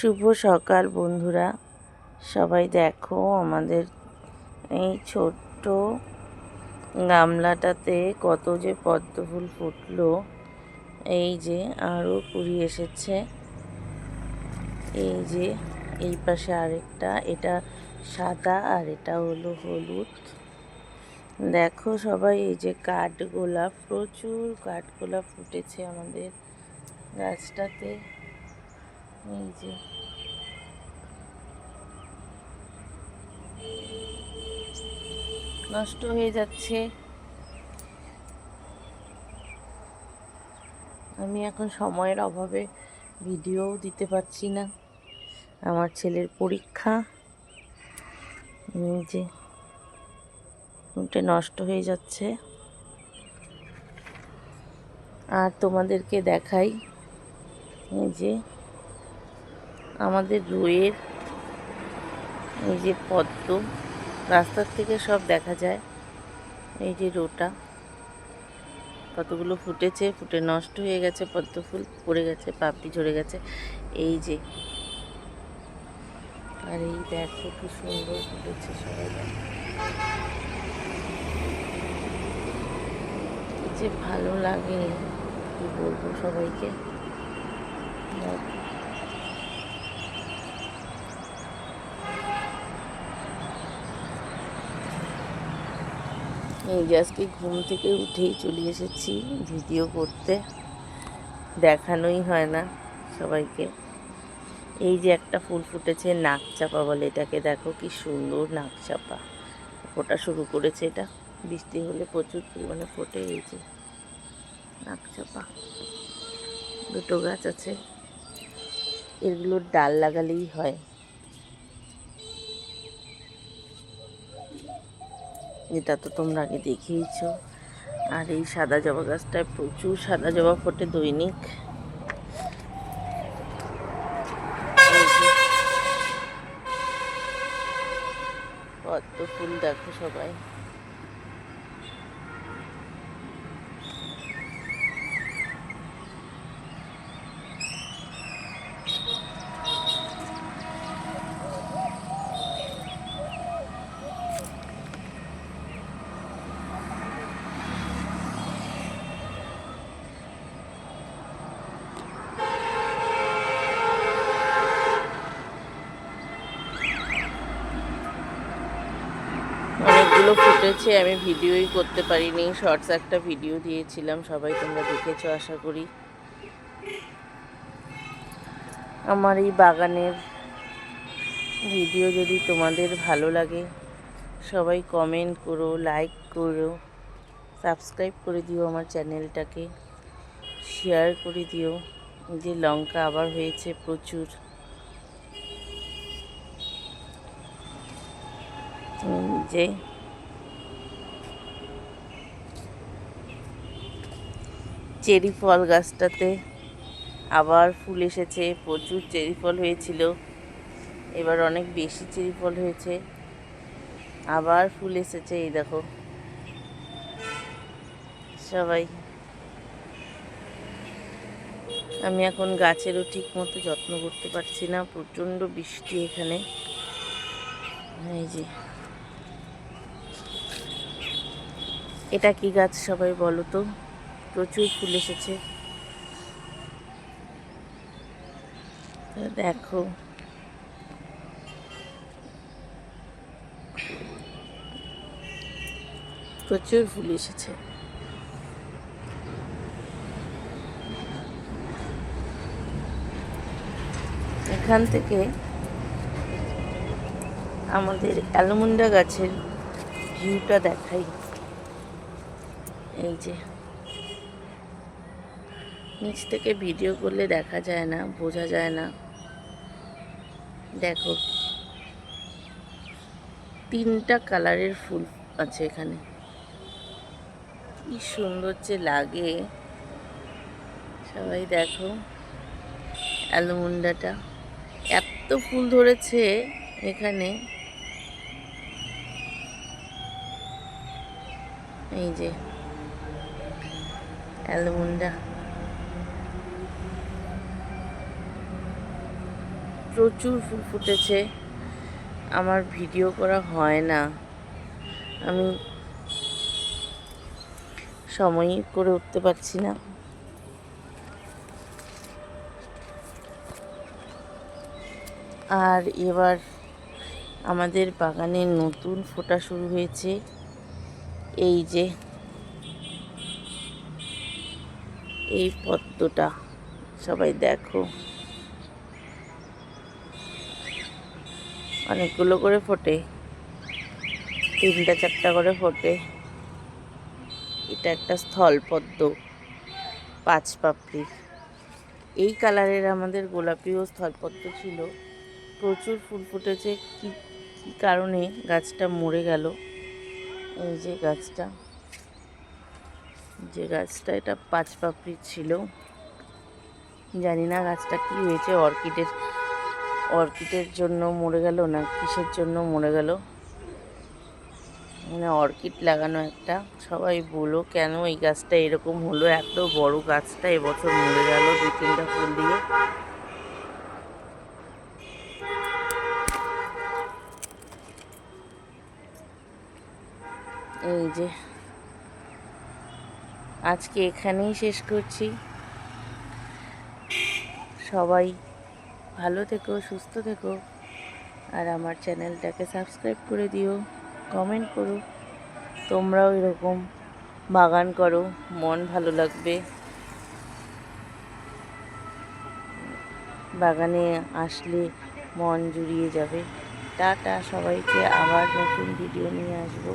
শুভ সকাল বন্ধুরা, সবাই দেখো আমাদের এই ছোট্ট গামলাটাতে কত যে পদ্ম ফুল ফুটলো। এই যে আরও কুড়ি এসেছে। এই যে এই পাশে আরেকটা, এটা সাদা আর এটা হলো হলুদ। দেখো সবাই, এই যে কাঠগোলাপ, প্রচুর কাঠগোলাপ ফুটেছে আমাদের গাছটাতে। এই যে নষ্ট হয়ে যাচ্ছে। আমি এখন সময়ের অভাবে ভিডিওও দিতে পারছি না, আমার ছেলের পরীক্ষা। এই যে ওটা নষ্ট হয়ে যাচ্ছে। আর তোমাদেরকে দেখাই, এই যে আমাদের রোয়ের এই যে পদ্ম, রাস্তার থেকে সব দেখা যায়। এই যে রোটা কতগুলো ফুটেছে, ফুটে নষ্ট হয়ে গেছে, পদ্ম ফুল পড়ে গেছে, পাপড়ি ঝরে গেছে। এই যে আর এই দেখো কি সুন্দর ফুটেছে, সবাই যে ভালো লাগে কি বলবো সবাইকে। এই যে আজকে ঘুম থেকে উঠেই চলে এসেছি ভিডিও করতে, দেখানোই হয় না সবাইকে। এই যে একটা ফুল ফুটেছে, নাকচাপা বলে এটাকে, দেখো কি সুন্দর নাকচাপা ফোটা শুরু করেছে। এটা বৃষ্টি হলে প্রচুর পরিমাণে ফোটে। এই যে নাকচাপা, দুটো গাছ আছে, এগুলোর ডাল লাগালেই হয়। এটা তো তোমরা আগে দেখিয়েছো। আর এই সাদা জবা গাছটায় প্রচুর সাদা জবা ফোটে দৈনিক। পদ্ম ফুল দেখো সবাই। অনেকগুলো ফুটেছে, আমি ভিডিওই করতে পারিনি, শর্টস একটা ভিডিও দিয়েছিলাম, সবাই তোমরা দেখেছো আশা করি। আমার এই বাগানের ভিডিও যদি তোমাদের ভালো লাগে, সবাই কমেন্ট করো, লাইক করো, সাবস্ক্রাইব করে দিও আমার চ্যানেলটাকে, শেয়ার করে দিও। যে লঙ্কা আবার হয়েছে প্রচুর। যে চেরি ফল গাছটাতে আবার ফুল এসেছে, প্রচুর চেরি ফল হয়েছিল, এবার অনেক বেশি চেরি ফল হয়েছে, আবার ফুল এসেছে। এই দেখো সবাই। আমি এখন গাছেরও ঠিক মতো যত্ন করতে পারছি না, প্রচণ্ড বৃষ্টি এখানে। এই যে এটা কি গাছ সবাই বলো তো, প্রচুর ফুল এসেছে। দেখো প্রচুর ফুল এসেছে। এখান থেকে আমাদের অ্যালমন্ডা গাছের ভিউটা দেখাই। এই যে নিচ থেকে ভিডিও করলে দেখা যায় না, বোঝা যায় না। দেখো 3টা কালারের ফুল আছে এখানে, কি সুন্দর যে লাগে। সবাই দেখো অ্যালমন্ডাটা, এত ফুল ধরেছে এখানে। এই যে অ্যালমন্ডা, প্রচুর ফুল ফুটেছে। আমার ভিডিও করা হয় না, আমি সময়ই করে উঠতে পারছি না। আর এবার আমাদের বাগানে নতুন ফোটা শুরু হয়েছে। এই যে এই পদ্মটা সবাই দেখো, অনেকগুলো করে ফোটে, 3-4টা করে ফোটে। এটা একটা স্থলপদ্ম 5 পাপড়ির। এই কালারের আমাদের গোলাপি ও স্থলপদ্ম ছিল, প্রচুর ফুল ফুটেছে। কি কি কারণে গাছটা মরে গেল? এই যে গাছটা এটা 5 পাপড়ির ছিল। জানি না গাছটা কি হয়েছে, অর্কিডের জন্য মরে গেল না কিসের জন্য মরে গেল। মানে অর্কিড লাগানো একটা, সবাই বলো কেন এই গাছটা এরকম হলো, এত বড় গাছটা এবছর মরে গেল 2-3টা ফুল দিয়ে। এই যে আজকে এখানেই শেষ করছি। সবাই ভালো থেকো, সুস্থ থেকো, আর আমার চ্যানেলটাকে সাবস্ক্রাইব করে দিও, কমেন্ট করো। তোমরাও এরকম বাগান করো, মন ভালো লাগবে। বাগানে আসলে মন জুড়িয়ে যাবে। টাটা সবাইকে, আবার নতুন ভিডিও নিয়ে আসবো।